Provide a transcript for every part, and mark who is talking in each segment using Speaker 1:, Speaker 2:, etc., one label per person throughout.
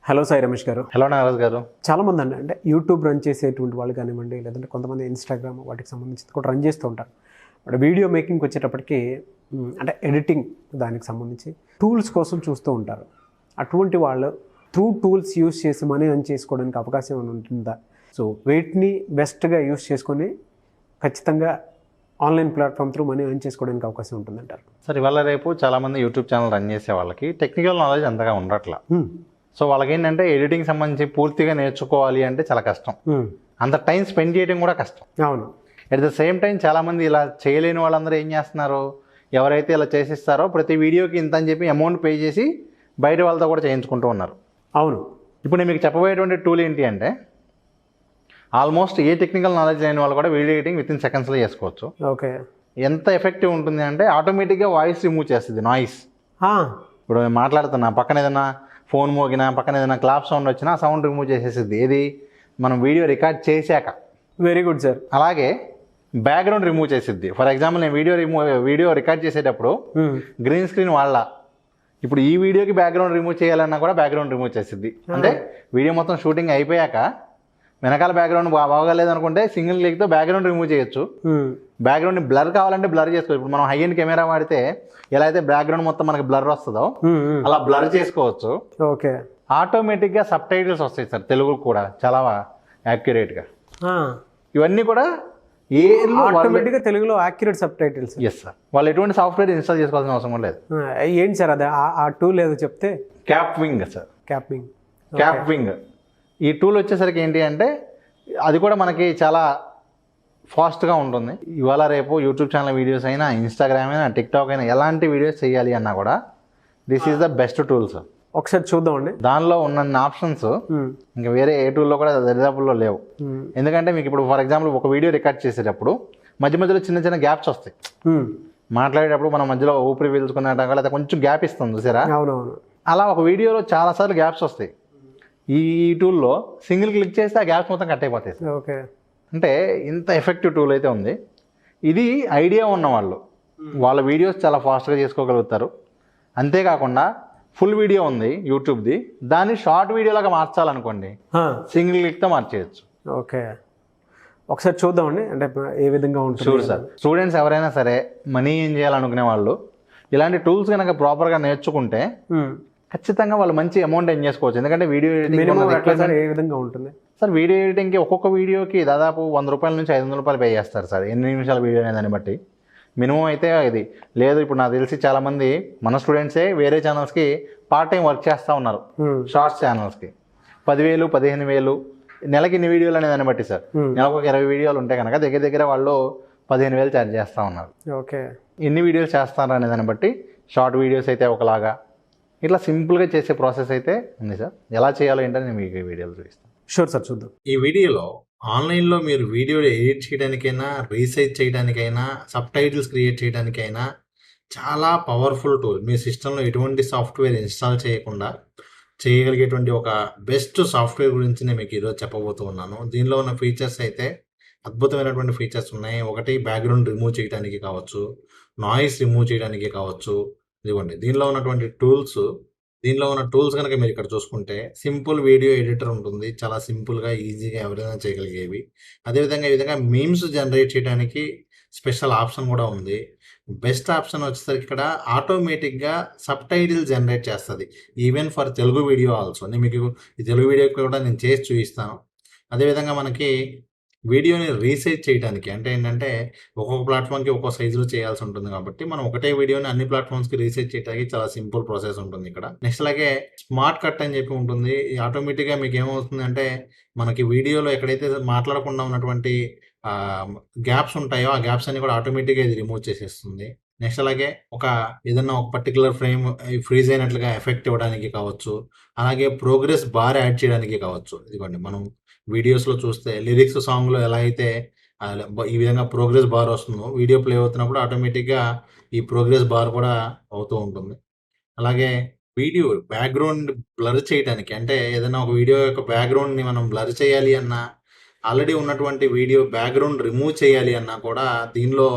Speaker 1: Hello Sai Ramesh గారు.
Speaker 2: Hello Nagaraj గారు.
Speaker 1: చాలామంది అంటే యూట్యూబ్ రన్ చేసేటువంటి వాళ్ళు కానివ్వండి, లేదంటే కొంతమంది ఇన్స్టాగ్రామ్ వాటికి సంబంధించి కూడా రన్ చేస్తూ ఉంటారు. బట్ వీడియో మేకింగ్కి వచ్చేటప్పటికి అంటే ఎడిటింగ్ దానికి సంబంధించి టూల్స్ కోసం చూస్తూ ఉంటారు. అటువంటి వాళ్ళు త్రూ టూల్స్ యూస్ చేసి మనీ ఎర్న్ చేసుకోవడానికి అవకాశం ఏమైనా ఉంటుందా? సో వీటిని బెస్ట్గా యూస్ చేసుకొని ఖచ్చితంగా online platform through money earn చేసుకోవడానికి అవకాశం ఉంటుందంటారు.
Speaker 2: సార్, ఇవాళ రేపు చాలామంది యూట్యూబ్ ఛానల్ రన్ చేసే వాళ్ళకి టెక్నికల్ నాలెడ్జ్ అంతగా ఉండట్లా. సో వాళ్ళకి ఏంటంటే ఎడిటింగ్ సంబంధించి పూర్తిగా నేర్చుకోవాలి అంటే చాలా కష్టం. అంత టైం స్పెండ్ చేయడం కూడా కష్టం.
Speaker 1: అవును.
Speaker 2: అట్ ద సేమ్ టైం చాలామంది ఇలా చేయలేని వాళ్ళందరూ ఏం చేస్తున్నారు, ఎవరైతే ఇలా చేసిస్తారో ప్రతి వీడియోకి ఇంత అని చెప్పి అమౌంట్ పే చేసి బయట వాళ్ళతో కూడా చేయించుకుంటూ ఉన్నారు.
Speaker 1: అవును.
Speaker 2: ఇప్పుడు నేను మీకు చెప్పబోయేటువంటి టూల్ ఏంటి అంటే, ఆల్మోస్ట్ ఏ టెక్నికల్ నాలెడ్జ్ లేని వాళ్ళు కూడా వీడియో ఎడిటింగ్ విత్ ఇన్ సెకండ్స్లో చేసుకోవచ్చు.
Speaker 1: ఓకే.
Speaker 2: ఎంత ఎఫెక్టివ్ ఉంటుంది అంటే ఆటోమేటిక్గా వాయిస్ రిమూవ్ చేస్తుంది, నాయిస్. ఇప్పుడు నేను మాట్లాడుతున్నా, పక్కన ఏదైనా ఫోన్ మోగినా, పక్కన ఏదైనా క్లాప్ సౌండ్ వచ్చినా సౌండ్ రిమూవ్ చేసేస్తుంది. ఏది మనం వీడియో రికార్డ్ చేశాక.
Speaker 1: Very good sir.
Speaker 2: అలాగే బ్యాక్గ్రౌండ్ రిమూవ్ చేసిద్ది. ఫర్ ఎగ్జాంపుల్ నేను వీడియో రికార్డ్ చేసేటప్పుడు గ్రీన్ స్క్రీన్ వాళ్ళ, ఇప్పుడు ఈ వీడియోకి బ్యాక్గ్రౌండ్ రిమూవ్ చేయాలన్నా కూడా బ్యాక్గ్రౌండ్ రిమూవ్ చేసిద్ది. అంటే వీడియో మొత్తం షూటింగ్ అయిపోయాక వెనకాల బ్యాక్గ్రౌండ్ బాగోలేదు అనుకుంటే సింగిల్ క్లిక్తో బ్యాక్గ్రౌండ్ రిమూవ్ చేయొచ్చు. బ్యాక్గ్రౌండ్ బ్లర్ కావాలంటే బ్లర్ చేసుకోవచ్చు. ఇప్పుడు మనం హై ఎండ్ కెమెరా వాడితే ఎలా అయితే బ్యాక్గ్రౌండ్ మొత్తం మనకి బ్లర్ వస్తుందో అలా బ్లర్ చేసుకోవచ్చు.
Speaker 1: ఓకే.
Speaker 2: ఆటోమేటిక్గా సబ్ టైటిల్స్ వస్తాయి సార్, తెలుగు కూడా చాలా యాక్యురేట్గా. ఇవన్నీ కూడా
Speaker 1: ఆటోమేటిక్గా తెలుగులో accurate subtitles.
Speaker 2: Yes sir. వాళ్ళు ఎటువంటి సాఫ్ట్వేర్ ఇన్స్టాల్ చేసుకోవాల్సిన అవసరం లేదు.
Speaker 1: ఏంటి సార్ అది, ఆ టూల్ ఏదో చెప్తే?
Speaker 2: క్యాప్వింగ్ సార్.
Speaker 1: క్యాప్వింగ్.
Speaker 2: ఈ టూల్ వచ్చేసరికి ఏంటి అంటే అది కూడా మనకి చాలా ఫాస్ట్గా ఉంటుంది. ఇవాళ రేపు యూట్యూబ్ ఛానల్ వీడియోస్ అయినా, ఇన్స్టాగ్రామ్ అయినా, టిక్టాక్ అయినా ఎలాంటి వీడియోస్ చేయాలి అన్నా కూడా this is the best tool sir.
Speaker 1: ఒకసారి చూద్దామండి.
Speaker 2: దానిలో ఉన్న ఆప్షన్స్ ఇంకా వేరే ఏ టూల్లో కూడా దరిదాపుల్లో లేవు. ఎందుకంటే మీకు ఇప్పుడు ఫర్ ఎగ్జాంపుల్ ఒక వీడియో రికార్డ్ చేసేటప్పుడు మధ్య మధ్యలో చిన్న చిన్న గ్యాప్స్ వస్తాయి. మాట్లాడేటప్పుడు మనం మధ్యలో ఊపిరి పీల్చుకున్నట్టు లేదా కొంచెం గ్యాప్ ఇస్తుంది చూసారా.
Speaker 1: అవునవును.
Speaker 2: అలా ఒక వీడియోలో చాలాసార్లు గ్యాప్స్ వస్తాయి. ఈ టూల్లో సింగిల్ క్లిక్ చేస్తే ఆ గ్యాప్స్ మొత్తం కట్ అయిపోతాయి.
Speaker 1: ఓకే. అంటే
Speaker 2: ఇంత ఎఫెక్టివ్ టూల్ అయితే ఉంది. ఇది ఐడియా ఉన్నవాళ్ళు వాళ్ళ వీడియోస్ చాలా ఫాస్ట్గా చేసుకోగలుగుతారు. అంతేకాకుండా ఫుల్ వీడియో ఉంది యూట్యూబ్ది, దాన్ని షార్ట్ వీడియోలాగా మార్చాలనుకోండి సింగిల్ క్లిక్తో మార్చేయచ్చు.
Speaker 1: ఓకే. ఒకసారి చూద్దామండి, అంటే ఏ విధంగా ఉంటుంది.
Speaker 2: Sure sir. స్టూడెంట్స్ ఎవరైనా సరే మనీ ఏం చేయాలనుకునే వాళ్ళు ఇలాంటి టూల్స్ కనుక ప్రాపర్గా నేర్చుకుంటే ఖచ్చితంగా వాళ్ళు మంచి అమౌంట్ ఎర్న్ చేసుకోవచ్చు. ఎందుకంటే వీడియో ఎడిటింగ్
Speaker 1: ఏ విధంగా ఉంటుంది
Speaker 2: సార్, వీడియో ఎడిటింగ్కి ఒక్కొక్క వీడియోకి దాదాపు 100 రూపాయల నుంచి 500 రూపాయలు పే చేస్తారు సార్, ఎన్ని నిమిషాల వీడియో అనే దాన్ని బట్టి. మినిమం అయితే ఇది లేదు. ఇప్పుడు నాకు తెలిసి చాలామంది మన స్టూడెంట్సే వేరే ఛానల్స్కి పార్ట్ టైం వర్క్ చేస్తూ ఉన్నారు. షార్ట్స్ ఛానల్స్కి 10,000, 15,000 నెలకి ఇన్ని వీడియోలు అనే దాన్ని బట్టి సార్. నెలకు ఒక 20 వీడియోలు ఉంటే కనుక దగ్గర దగ్గర వాళ్ళు 15,000 ఛార్జ్ చేస్తూ ఉన్నారు.
Speaker 1: ఓకే.
Speaker 2: ఎన్ని వీడియోస్ చేస్తారు అనే దాన్ని బట్టి షార్ట్ వీడియోస్ అయితే ఒకలాగా, ఇట్లా సింపుల్గా చేసే ప్రాసెస్ అయితే ఉంది సార్. ఎలా చేయాలో ఏంటని నేను మీకు ఈ వీడియోలో చూపిస్తాను.
Speaker 1: షూర్ సార్, చూద్దాం.
Speaker 3: ఈ వీడియోలో ఆన్లైన్లో మీరు వీడియో ఎడిట్ చేయడానికైనా, రీసైజ్ చేయడానికైనా, సబ్ టైటిల్స్ క్రియేట్ చేయడానికైనా చాలా పవర్ఫుల్ టూల్. మీ సిస్టంలో ఎటువంటి సాఫ్ట్వేర్ ఇన్స్టాల్ చేయకుండా చేయగలిగేటువంటి ఒక బెస్ట్ సాఫ్ట్వేర్ గురించి నేను మీకు ఈరోజు చెప్పబోతూ ఉన్నాను. దీనిలో ఉన్న ఫీచర్స్ అయితే అద్భుతమైనటువంటి ఫీచర్స్ ఉన్నాయి. ఒకటి బ్యాక్గ్రౌండ్ రిమూవ్ చేయడానికి కావచ్చు, నాయిస్ రిమూవ్ చేయడానికి కావచ్చు. ఇదిగోండి దీనిలో ఉన్నటువంటి టూల్స్ కనుక మీరు ఇక్కడ చూసుకుంటే సింపుల్ వీడియో ఎడిటర్ ఉంటుంది. చాలా సింపుల్గా ఈజీగా ఎవరైనా చేయగలిగేవి. అదేవిధంగా ఈ విధంగా మీమ్స్ జనరేట్ చేయడానికి స్పెషల్ ఆప్షన్ కూడా ఉంది. బెస్ట్ ఆప్షన్ వచ్చేసరికి ఇక్కడ ఆటోమేటిక్గా సబ్ టైటిల్ జనరేట్ చేస్తుంది, even for Telugu video also. నేను మీకు ఈ తెలుగు వీడియో కూడా నేను చేసి చూపిస్తాను. అదేవిధంగా మనకి వీడియోని రీసైజ్ చేయడానికి అంటే ఏంటంటే ఒక్కొక్క ప్లాట్ఫామ్కి ఒక్కో సైజులో చేయాల్సి ఉంటుంది. కాబట్టి మనం ఒకటే వీడియోని అన్ని ప్లాట్ఫామ్స్కి రీసైజ్ చేయడానికి చాలా సింపుల్ ప్రాసెస్ ఉంటుంది ఇక్కడ. నెక్స్ట్ అలాగే స్మార్ట్ కట్ అని చెప్పి ఉంటుంది. ఆటోమేటిక్గా మీకు ఏమవుతుందంటే మనకి వీడియోలో ఎక్కడైతే మాట్లాడకుండా ఉన్నటువంటి గ్యాప్స్ ఉంటాయో ఆ గ్యాప్స్ అన్ని కూడా ఆటోమేటిక్గా ఇది రిమూవ్ చేసేస్తుంది. నెక్స్ట్ అలాగే ఏదన్నా ఒక పర్టికులర్ ఫ్రేమ్ ఫ్రీజ్ అయినట్లుగా ఎఫెక్ట్ ఇవ్వడానికి కావచ్చు, అలాగే ప్రోగ్రెస్ బార్ యాడ్ చేయడానికి కావచ్చు. ఇదిగోండి మనం వీడియోస్లో చూస్తే లిరిక్స్ సాంగ్లో ఎలా అయితే ఈ విధంగా ప్రోగ్రెస్ బార్ వస్తుందో, వీడియో ప్లే అవుతున్నప్పుడు ఆటోమేటిక్గా ఈ ప్రోగ్రెస్ బార్ కూడా అవుతూ ఉంటుంది. అలాగే వీడియో బ్యాక్గ్రౌండ్ బ్లర్ చేయడానికి, అంటే ఏదైనా ఒక వీడియో యొక్క బ్యాక్గ్రౌండ్ని మనం బ్లర్ చేయాలి అన్నా, ఆల్రెడీ ఉన్నటువంటి వీడియో బ్యాక్గ్రౌండ్ రిమూవ్ చేయాలి అన్నా కూడా దీనిలో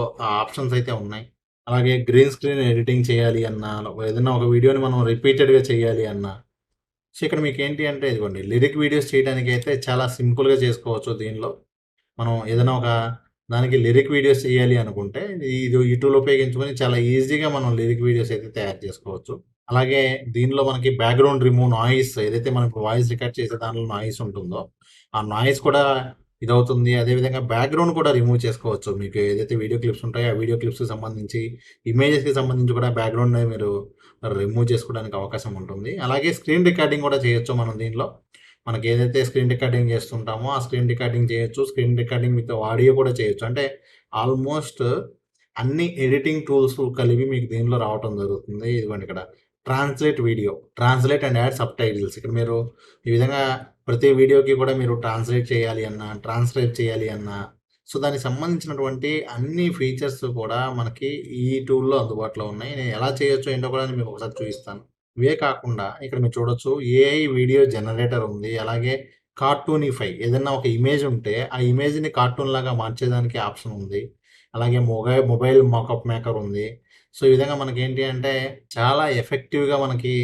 Speaker 3: ఆప్షన్స్ అయితే ఉన్నాయి. అలాగే గ్రీన్ స్క్రీన్ ఎడిటింగ్ చేయాలి అన్నా, ఏదైనా ఒక వీడియోని మనం రిపీటెడ్గా చేయాలి అన్నా, సో ఇక్కడ మీకు ఏంటి అంటే ఇదిగోండి లిరిక్ వీడియోస్ చేయడానికి అయితే చాలా సింపుల్గా చేసుకోవచ్చు. దీనిలో మనం ఏదైనా ఒక దానికి లిరిక్ వీడియోస్ చేయాలి అనుకుంటే ఇది ఈ టూల్ ఉపయోగించుకొని చాలా ఈజీగా మనం లిరిక్ వీడియోస్ అయితే తయారు చేసుకోవచ్చు. అలాగే దీనిలో మనకి బ్యాక్గ్రౌండ్ రిమూవ్ నాయిస్ ఏదైతే మనం ఇప్పుడు వాయిస్ రికార్డ్ చేసే దానిలో నాయిస్ ఉంటుందో ఆ నాయిస్ కూడా ఇదవుతుంది. అదేవిధంగా బ్యాక్గ్రౌండ్ కూడా రిమూవ్ చేసుకోవచ్చు. మీకు ఏదైతే వీడియో క్లిప్స్ ఉంటాయో ఆ వీడియో క్లిప్స్కి సంబంధించి ఇమేజెస్కి సంబంధించి కూడా బ్యాక్గ్రౌండ్ మీరు రిమూవ్ చేసుకోవడానికి అవకాశం ఉంటుంది. అలాగే స్క్రీన్ రికార్డింగ్ కూడా చేయొచ్చు మనం దీనిలో. మనకి ఏదైతే స్క్రీన్ రికార్డింగ్ చేస్తుంటామో ఆ స్క్రీన్ రికార్డింగ్ చేయొచ్చు. స్క్రీన్ రికార్డింగ్ విత్ ఆడియో కూడా చేయొచ్చు. అంటే ఆల్మోస్ట్ అన్ని ఎడిటింగ్ టూల్స్ కలిపి మీకు దీనిలో రావటం జరుగుతుంది. ఇదిగోండి ఇక్కడ translate video, translate and add sub titles. ఇక్కడ మీరు ఈ విధంగా ప్రతి వీడియోకి కూడా మీరు ట్రాన్స్లేట్ చేయాలి అన్నా, ట్రాన్స్క్రైబ్ చేయాలి అన్నా, సో దానికి సంబంధించినటువంటి అన్ని ఫీచర్స్ కూడా మనకి ఈ టూల్లో అందుబాటులో ఉన్నాయి. నేను ఎలా చేయొచ్చో ఏంటో కూడా నేను మీకు ఒకసారి చూపిస్తాను. ఇవే కాకుండా ఇక్కడ మీరు చూడొచ్చు ఏఐ వీడియో జనరేటర్ ఉంది. అలాగే కార్టూనిఫై ఏదైనా ఒక ఇమేజ్ ఉంటే ఆ ఇమేజ్ని కార్టూన్ లాగా మార్చేదానికి ఆప్షన్ ఉంది. అలాగే మొబైల్ మాకప్ మేకర్ ఉంది. సో ఈ విధంగా మనకి ఏంటి అంటే చాలా ఎఫెక్టివ్గా మనకి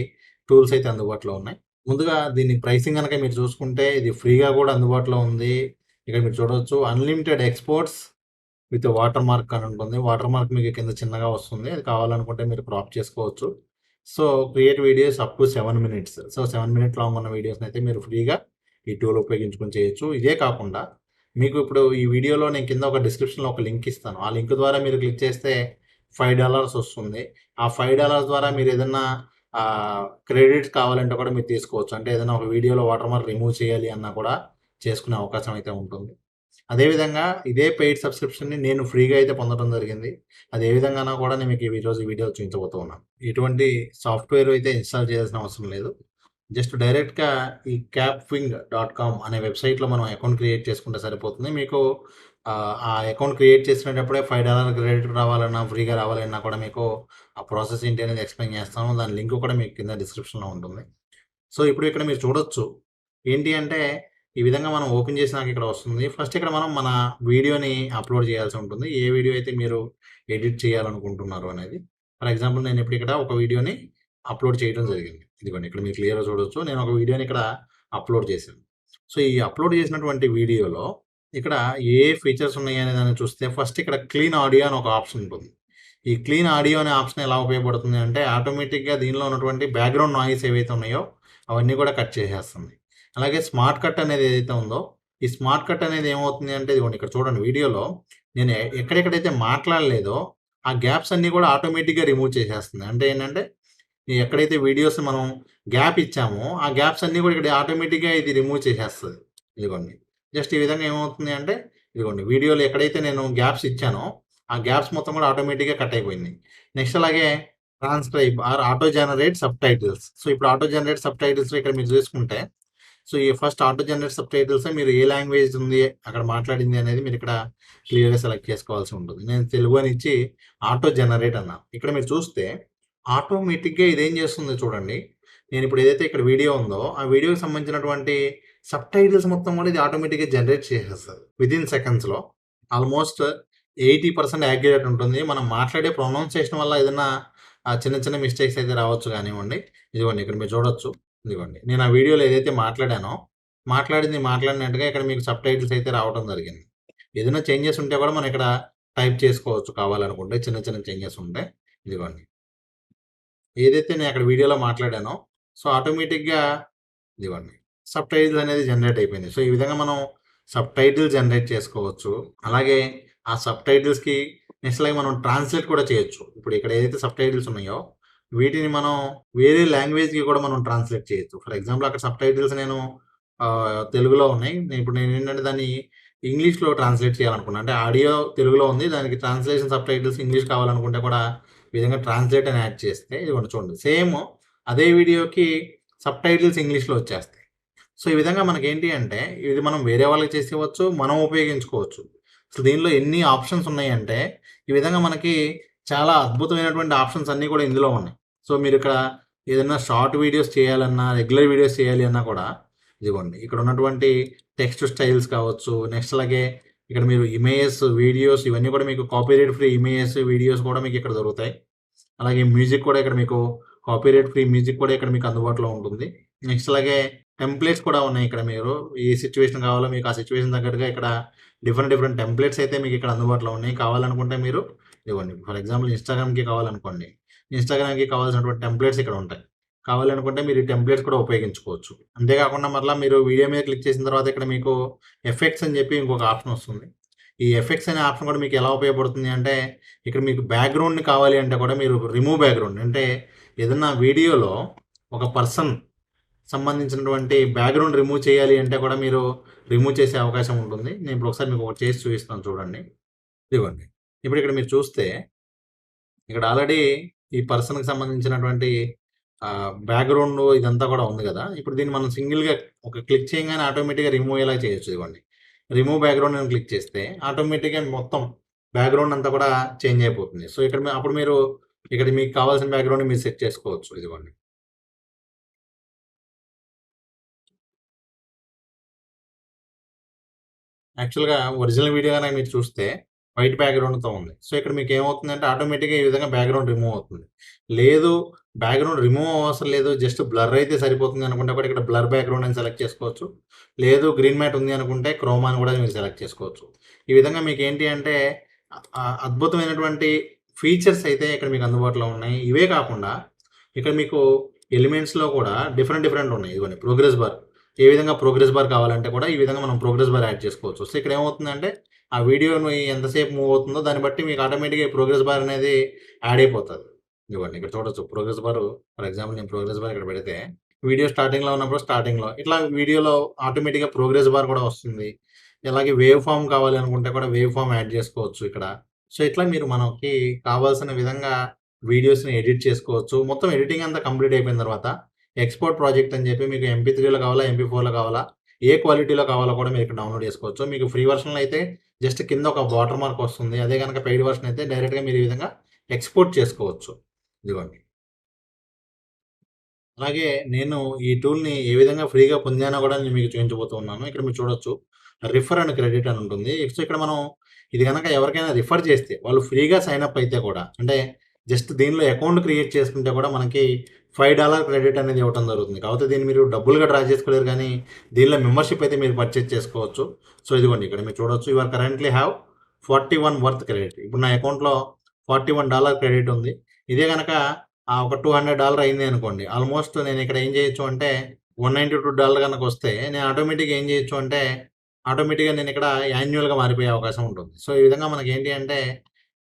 Speaker 3: టూల్స్ అయితే అందుబాటులో ఉన్నాయి. ముందుగా దీని ప్రైసింగ్ కనుక మీరు చూసుకుంటే ఇది ఫ్రీగా కూడా అందుబాటులో ఉంది. ఇక్కడ మీరు చూడవచ్చు unlimited exports with water mark అని ఉంటుంది. వాటర్ మార్క్ మీకు కింద చిన్నగా వస్తుంది. అది కావాలనుకుంటే మీరు క్రాప్ చేసుకోవచ్చు. So create videos up to 7 minutes. So 7 minute long ఉన్న వీడియోస్ని అయితే మీరు ఫ్రీగా ఈ టూల్ ఉపయోగించుకొని చేయొచ్చు. ఇదే కాకుండా మీకు ఇప్పుడు ఈ వీడియోలో నేను కింద ఒక డిస్క్రిప్షన్లో ఒక లింక్ ఇస్తాను. ఆ లింక్ ద్వారా మీరు క్లిక్ చేస్తే $5 వస్తుంది. ఆ $5 ద్వారా మీరు ఏదన్నా క్రెడిట్స్ కావాలంటే కూడా మీరు తీసుకోవచ్చు. అంటే ఏదైనా ఒక వీడియోలో వాటర్ మార్క్ రిమూవ్ చేయాలి అన్నా కూడా చేసుకునే అవకాశం అయితే ఉంటుంది. అదేవిధంగా ఇదే పెయిడ్ సబ్స్క్రిప్షన్ని నేను ఫ్రీగా అయితే పొందడం జరిగింది. అది ఏ విధంగానో కూడా నేను మీకు ఈరోజు ఈ వీడియో చూపించబోతూ ఉన్నాను. ఎటువంటి సాఫ్ట్వేర్ అయితే ఇన్స్టాల్ చేయాల్సిన అవసరం లేదు. జస్ట్ డైరెక్ట్గా ఈ kapwing.com అనే వెబ్సైట్లో మనం అకౌంట్ క్రియేట్ చేసుకుంటే సరిపోతుంది. మీకు ఆ అకౌంట్ క్రియేట్ చేసినప్పుడే $5 క్రెడిట్ రావాలన్నా ఫ్రీగా రావాలన్నా కూడా మీకు ఆ ప్రాసెస్ ఏంటి అనేది ఎక్స్ప్లెయిన్ చేస్తాను. దాని లింక్ కూడా మీకు కింద డిస్క్రిప్షన్లో ఉంటుంది. సో ఇప్పుడు ఇక్కడ మీరు చూడొచ్చు ఏంటి అంటే ఈ విధంగా మనం ఓపెన్ చేసినాక ఇక్కడ వస్తుంది. ఫస్ట్ ఇక్కడ మనం మన వీడియోని అప్లోడ్ చేయాల్సి ఉంటుంది. ఏ వీడియో అయితే మీరు ఎడిట్ చేయాలనుకుంటున్నారు అనేది. ఫర్ ఎగ్జాంపుల్ నేను ఇప్పుడు ఇక్కడ ఒక వీడియోని అప్లోడ్ చేయడం జరిగింది. ఇదిగోండి ఇక్కడ మీరు క్లియర్గా చూడొచ్చు. నేను ఒక వీడియోని ఇక్కడ అప్లోడ్ చేశాను. సో ఈ అప్లోడ్ చేసినటువంటి వీడియోలో ఇక్కడ ఏ ఫీచర్స్ ఉన్నాయి అనే దాన్ని చూస్తే ఫస్ట్ ఇక్కడ క్లీన్ ఆడియో అని ఒక ఆప్షన్ ఉంటుంది. ఈ క్లీన్ ఆడియో అనే ఆప్షన్ ఎలా ఉపయోగపడుతుంది అంటే ఆటోమేటిక్గా దీనిలో ఉన్నటువంటి బ్యాక్గ్రౌండ్ నాయిస్ ఏవైతే ఉన్నాయో అవన్నీ కూడా కట్ చేసేస్తుంది. అలాగే స్మార్ట్ కట్ అనేది ఏదైతే ఉందో ఈ స్మార్ట్ కట్ అనేది ఏమవుతుంది అంటే ఇదిగోండి ఇక్కడ చూడండి వీడియోలో నేను ఎక్కడెక్కడైతే మాట్లాడలేదో ఆ గ్యాప్స్ అన్నీ కూడా ఆటోమేటిక్గా రిమూవ్ చేసేస్తుంది. అంటే ఏంటంటే ఎక్కడైతే వీడియోస్ మనం గ్యాప్ ఇచ్చామో ఆ గ్యాప్స్ అన్నీ కూడా ఇక్కడ ఆటోమేటిక్గా ఇది రిమూవ్ చేసేస్తుంది. ఇదిగోండి జస్ట్ ఈ విధంగా ఏమవుతుంది అంటే ఇదిగోండి వీడియోలో ఎక్కడైతే నేను గ్యాప్స్ ఇచ్చానో ఆ గ్యాప్స్ మొత్తం కూడా ఆటోమేటిక్గా కట్ అయిపోయింది. నెక్స్ట్ అలాగే transcribe or auto generate subtitles. So ఇప్పుడు ఆటో జనరేట్ సబ్ టైటిల్స్ ఇక్కడ మీరు చూసుకుంటే సో ఈ first auto generate subtitles మీరు ఏ లాంగ్వేజ్ ఉంది అక్కడ మాట్లాడింది అనేది మీరు ఇక్కడ క్లియర్గా సెలెక్ట్ చేసుకోవాల్సి ఉంటుంది. నేను తెలుగు అని ఇచ్చి ఆటో జనరేట్ అన్నా. ఇక్కడ మీరు చూస్తే ఆటోమేటిక్గా ఇదేం చేస్తుంది చూడండి. నేను ఇప్పుడు ఏదైతే ఇక్కడ వీడియో ఉందో ఆ వీడియోకి సంబంధించినటువంటి సబ్ టైటిల్స్ మొత్తం కూడా ఇది ఆటోమేటిక్గా జనరేట్ చేసేస్తుంది విదిన్ సెకండ్స్లో. ఆల్మోస్ట్ 80% యాక్యురేట్ ఉంటుంది. మనం మాట్లాడే ప్రొనౌన్సియేషన్ వల్ల ఏదైనా చిన్న చిన్న మిస్టేక్స్ అయితే రావచ్చు కానివ్వండి. ఇదిగోండి ఇక్కడ మీరు చూడొచ్చు. ఇదిగోండి నేను ఆ వీడియోలో ఏదైతే మాట్లాడానో మాట్లాడినట్టుగా ఇక్కడ మీకు సబ్ టైటిల్స్ అయితే రావడం జరిగింది. ఏదైనా చేంజెస్ ఉంటే కూడా మనం ఇక్కడ టైప్ చేసుకోవచ్చు కావాలనుకుంటే చిన్న చిన్న చేంజెస్ ఉంటే. ఇదిగోండి ఏదైతే నేను అక్కడ వీడియోలో మాట్లాడానో సో ఆటోమేటిక్గా ఇదిగోండి సబ్ టైటిల్స్ అనేది జనరేట్ అయిపోయింది. సో ఈ విధంగా మనం సబ్ టైటిల్ జనరేట్ చేసుకోవచ్చు. అలాగే ఆ సబ్ టైటిల్స్కి నెక్స్ట్ అలాగే మనం ట్రాన్స్లేట్ కూడా చేయొచ్చు. ఇప్పుడు ఇక్కడ ఏదైతే సబ్ టైటిల్స్ ఉన్నాయో వీటిని మనం వేరే లాంగ్వేజ్కి కూడా మనం ట్రాన్స్లేట్ చేయొచ్చు. ఫర్ ఎగ్జాంపుల్ అక్కడ సబ్ టైటిల్స్ నేను తెలుగులో ఉన్నాయి. ఇప్పుడు నేను ఏంటంటే దాన్ని ఇంగ్లీష్లో ట్రాన్స్లేట్ చేయాలనుకున్నాను. అంటే ఆడియో తెలుగులో ఉంది, దానికి ట్రాన్స్లేషన్ సబ్ టైటిల్స్ ఇంగ్లీష్ కావాలనుకుంటే కూడా ఈ విధంగా ట్రాన్స్లేట్ అని యాడ్ చేస్తే ఇదిగోండి చూడండి సేమ్ అదే వీడియోకి సబ్ టైటిల్స్ ఇంగ్లీష్లో వచ్చేస్తాయి. సో ఈ విధంగా మనకి ఏంటి అంటే ఇది మనం వేరే వాళ్ళకి చేసేవచ్చు, మనం ఉపయోగించుకోవచ్చు. అసలు దీనిలో ఎన్ని ఆప్షన్స్ ఉన్నాయంటే ఈ విధంగా మనకి చాలా అద్భుతమైనటువంటి ఆప్షన్స్ అన్నీ కూడా ఇందులో ఉన్నాయి. సో మీరు ఇక్కడ ఏదైనా షార్ట్ వీడియోస్ చేయాలన్నా రెగ్యులర్ వీడియోస్ చేయాలి అన్నా కూడా ఇదిగోండి ఇక్కడ ఉన్నటువంటి టెక్స్ట్ స్టైల్స్ కావచ్చు. నెక్స్ట్ అలాగే ఇక్కడ మీరు ఇమేజెస్ వీడియోస్ ఇవన్నీ కూడా మీకు కాపీరైట్ ఫ్రీ ఇమేజెస్ వీడియోస్ కూడా మీకు ఇక్కడ దొరుకుతాయి. అలాగే మ్యూజిక్ కూడా ఇక్కడ మీకు కాపీరైట్ ఫ్రీ మ్యూజిక్ కూడా ఇక్కడ మీకు అందుబాటులో ఉంటుంది. నెక్స్ట్ అలాగే టెంప్లెట్స్ కూడా ఉన్నాయి ఇక్కడ. మీరు ఏ సిచ్యువేషన్ కావాలో మీకు ఆ సిచ్యువేషన్ తగ్గట్టుగా ఇక్కడ డిఫరెంట్ టెంప్లెట్స్ అయితే మీకు ఇక్కడ అందుబాటులో ఉన్నాయి. కావాలనుకుంటే మీరు ఇవ్వండి. ఫర్ ఎగ్జాంపుల్ ఇన్స్టాగ్రామ్కి కావాలనుకోండి, ఇన్స్టాగ్రామ్కి కావాల్సినటువంటి టెంప్లెట్స్ ఇక్కడ ఉంటాయి. కావాలనుకుంటే మీరు ఈ టెంప్లెట్స్ కూడా ఉపయోగించుకోవచ్చు. అంతేకాకుండా మరలా మీరు వీడియో మీద క్లిక్ చేసిన తర్వాత ఇక్కడ మీకు ఎఫెక్ట్స్ అని చెప్పి ఇంకొక ఆప్షన్ వస్తుంది. ఈ ఎఫెక్ట్స్ అనే ఆప్షన్ కూడా మీకు ఎలా ఉపయోగపడుతుంది అంటే, ఇక్కడ మీకు బ్యాక్గ్రౌండ్ని కావాలి అంటే కూడా మీరు రిమూవ్ బ్యాక్గ్రౌండ్ అంటే ఏదన్నా వీడియోలో ఒక పర్సన్ సంబంధించినటువంటి బ్యాక్గ్రౌండ్ రిమూవ్ చేయాలి అంటే కూడా మీరు రిమూవ్ చేసే అవకాశం ఉంటుంది. నేను ఇప్పుడు ఒకసారి మీకు ఒకటి చేసి చూపిస్తాను చూడండి. ఇదిగోండి. ఇప్పుడు ఇక్కడ మీరు చూస్తే ఇక్కడ ఆల్రెడీ ఈ పర్సన్కి సంబంధించినటువంటి బ్యాక్గ్రౌండ్ ఇదంతా కూడా ఉంది కదా. ఇప్పుడు దీన్ని మనం సింగిల్గా ఒక క్లిక్ చేయగానే ఆటోమేటిక్గా రిమూవ్ ఎలా చేయొచ్చు. ఇదిగోండి, రిమూవ్ బ్యాక్గ్రౌండ్ అని క్లిక్ చేస్తే ఆటోమేటిక్గా మొత్తం బ్యాక్గ్రౌండ్ అంతా కూడా చేంజ్ అయిపోతుంది. సో ఇక్కడ అప్పుడు మీరు ఇక్కడ మీకు కావాల్సిన బ్యాక్గ్రౌండ్ మీరు సెట్ చేసుకోవచ్చు. ఇదిగోండి, యాక్చువల్గా ఒరిజినల్ వీడియో కనుక మీరు చూస్తే వైట్ బ్యాక్గ్రౌండ్తో ఉంది. సో ఇక్కడ మీకు ఏమవుతుందంటే ఆటోమేటిక్గా ఈ విధంగా బ్యాక్గ్రౌండ్ రిమూవ్ అవుతుంది. లేదు బ్యాక్గ్రౌండ్ రిమూవ్ అవసరం లేదు, జస్ట్ బ్లర్ అయితే సరిపోతుంది అనుకుంటే కూడా ఇక్కడ బ్లర్ బ్యాక్గ్రౌండ్ అని సెలెక్ట్ చేసుకోవచ్చు. లేదు గ్రీన్ మ్యాట్ ఉంది అనుకుంటే క్రోమా అని కూడా మీరు సెలెక్ట్ చేసుకోవచ్చు. ఈ విధంగా మీకు ఏంటి అంటే అద్భుతమైనటువంటి ఫీచర్స్ అయితే ఇక్కడ మీకు అందుబాటులో ఉన్నాయి. ఇవే కాకుండా ఇక్కడ మీకు ఎలిమెంట్స్లో కూడా డిఫరెంట్ ఉన్నాయి. ఇదిగోండి ప్రోగ్రెస్ బార్. ఏ విధంగా ప్రోగ్రెస్ బార్ కావాలంటే కూడా ఈ విధంగా మనం ప్రోగ్రెస్ బార్ యాడ్ చేసుకోవచ్చు. సో ఇక్కడ ఏమవుతుందంటే ఆ వీడియోని ఎంతసేపు మూవ్ అవుతుందో దాన్ని బట్టి మీకు ఆటోమేటిక్గా ప్రోగ్రెస్ బార్ అనేది యాడ్ అయిపోతుంది. ఇవ్వండి ఇక్కడ చూడొచ్చు ప్రోగ్రెస్ బార్. ఫర్ ఎగ్జాంపుల్ నేను ప్రోగ్రెస్ బార్ ఇక్కడ పెడితే వీడియో స్టార్టింగ్లో ఉన్నప్పుడు స్టార్టింగ్లో ఇట్లా వీడియోలో ఆటోమేటిక్గా ప్రోగ్రెస్ బార్ కూడా వస్తుంది. అలాగే వేవ్ ఫామ్ కావాలి అనుకుంటే కూడా వేవ్ ఫామ్ యాడ్ చేసుకోవచ్చు ఇక్కడ. సో ఇట్లా మీరు మనకి కావాల్సిన విధంగా వీడియోస్ని ఎడిట్ చేసుకోవచ్చు. మొత్తం ఎడిటింగ్ అంతా కంప్లీట్ అయిపోయిన తర్వాత ఎక్స్పోర్ట్ ప్రాజెక్ట్ అని చెప్పి మీకు MP3లో కావాలా, MP4లో కావాలా, ఏ క్వాలిటీలో కావాలో కూడా మీరు ఇక్కడ డౌన్లోడ్ చేసుకోవచ్చు. మీకు ఫ్రీ వర్షన్లో అయితే జస్ట్ కింద ఒక వాటర్ మార్క్ వస్తుంది. అదే కనుక పెయిడ్ వర్షన్ అయితే డైరెక్ట్గా మీరు ఈ విధంగా ఎక్స్పోర్ట్ చేసుకోవచ్చు. ఇదిగోండి, అలాగే నేను ఈ టూల్ని ఏ విధంగా ఫ్రీగా పొందానో కూడా నేను మీకు చూపించబోతున్నాను. ఇక్కడ మీరు చూడొచ్చు రిఫర్ అండ్ క్రెడిట్ అని ఉంటుంది. సో ఇక్కడ మనం ఇది కనుక ఎవరికైనా రిఫర్ చేస్తే వాళ్ళు ఫ్రీగా సైన్ అప్ అయితే కూడా అంటే జస్ట్ దీనిలో అకౌంట్ క్రియేట్ చేసుకుంటే కూడా మనకి $5 క్రెడిట్ అనేది ఇవ్వడం జరుగుతుంది. కాకపోతే దీన్ని మీరు డబ్బులుగా డ్రా చేసుకోలేరు, కానీ దీనిలో మెంబర్షిప్ అయితే మీరు పర్చేజ్ చేసుకోవచ్చు. సో ఇదిగోండి ఇక్కడ మీరు చూడొచ్చు your currently have 41 worth credit. ఇప్పుడు నా అకౌంట్లో $41 క్రెడిట్ ఉంది. ఇదే కనుక ఒక $200 అయింది అనుకోండి, ఆల్మోస్ట్ నేను ఇక్కడ ఏం చేయొచ్చు అంటే $192 కనుక వస్తే నేను ఆటోమేటిక్గా ఏం చేయొచ్చు అంటే ఆటోమేటిక్గా నేను ఇక్కడ యాన్యువల్గా మారిపోయే అవకాశం ఉంటుంది. సో ఈ విధంగా మనకి ఏంటి అంటే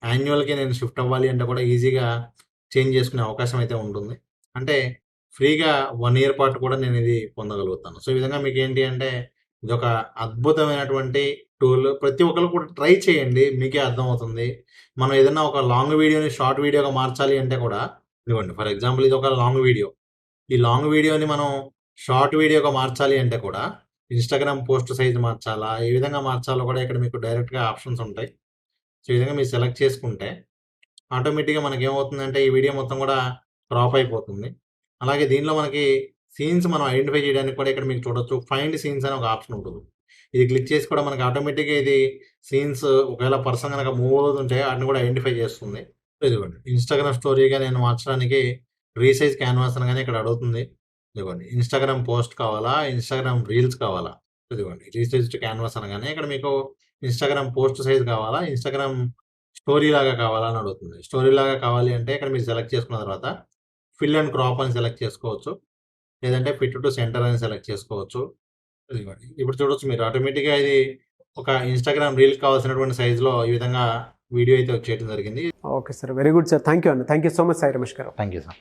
Speaker 3: యాన్యువల్కి నేను షిఫ్ట్ అవ్వాలి అంటే కూడా ఈజీగా చేంజ్ చేసుకునే అవకాశం అయితే ఉంటుంది. అంటే ఫ్రీగా 1 ఇయర్ పాటు కూడా నేను ఇది పొందగలుగుతాను. సో ఈ విధంగా మీకు ఏంటి అంటే ఇది ఒక అద్భుతమైనటువంటి టూల్. ప్రతి ఒక్కరు కూడా ట్రై చేయండి, మీకే అర్థమవుతుంది. మనం ఏదైనా ఒక లాంగ్ వీడియోని షార్ట్ వీడియోగా మార్చాలి అంటే కూడా ఇదిగోండి ఫర్ ఎగ్జాంపుల్ ఇది ఒక లాంగ్ వీడియో. ఈ లాంగ్ వీడియోని మనం షార్ట్ వీడియోగా మార్చాలి అంటే కూడా ఇన్స్టాగ్రామ్ పోస్ట్ సైజ్ మార్చాలా, ఏ విధంగా మార్చాలో కూడా ఇక్కడ మీకు డైరెక్ట్గా ఆప్షన్స్ ఉంటాయి. సో ఈ విధంగా మీరు సెలెక్ట్ చేసుకుంటే ఆటోమేటిక్గా మనకి ఏమవుతుందంటే ఈ వీడియో మొత్తం కూడా క్రాప్ అయిపోతుంది. అలాగే దీనిలో మనకి సీన్స్ మనం ఐడెంటిఫై చేయడానికి కూడా ఇక్కడ మీకు చూడొచ్చు ఫైండ్ సీన్స్ అని ఒక ఆప్షన్ ఉంటుంది. ఇది క్లిక్ చేసి కూడా మనకి ఆటోమేటిక్గా ఇది సీన్స్ ఒకవేళ పర్సన్ కనుక మూవ్ అవుతుంటే వాటిని కూడా ఐడెంటిఫై చేస్తుంది. ఇదిగోండి ఇన్స్టాగ్రామ్ స్టోరీగా నేను మార్చడానికి రీసైజ్ క్యాన్వాస్ అనగానే ఇక్కడ అడుగుతుంది. ఇదిగోండి ఇన్స్టాగ్రామ్ పోస్ట్ కావాలా, ఇన్స్టాగ్రామ్ రీల్స్ కావాలా, ఇదిగోండి రీసైజ్డ్ క్యాన్వాస్ అనగానే ఇక్కడ మీకు ఇన్స్టాగ్రామ్ పోస్ట్ సైజ్ కావాలా, ఇన్స్టాగ్రామ్ స్టోరీ లాగా కావాలా అని అడుగుతుంది. స్టోరీ లాగా కావాలి అంటే ఇక్కడ మీరు సెలెక్ట్ చేసుకున్న తర్వాత ఫిల్ అండ్ క్రాప్ అని సెలెక్ట్ చేసుకోవచ్చు, లేదంటే ఫిట్ టు సెంటర్ అని సెలెక్ట్ చేసుకోవచ్చు. ఇదిగోండి ఇప్పుడు చూడొచ్చు మీరు ఆటోమేటిక్గా ఇది ఒక ఇన్స్టాగ్రామ్ రీల్ కావాల్సినటువంటి సైజులో ఈ విధంగా వీడియో అయితే వచ్చేయడం జరిగింది.
Speaker 1: Okay sir, very good sir, thank you అండి. Thank you so much Sai Ramesh గారు.
Speaker 2: Thank you sir.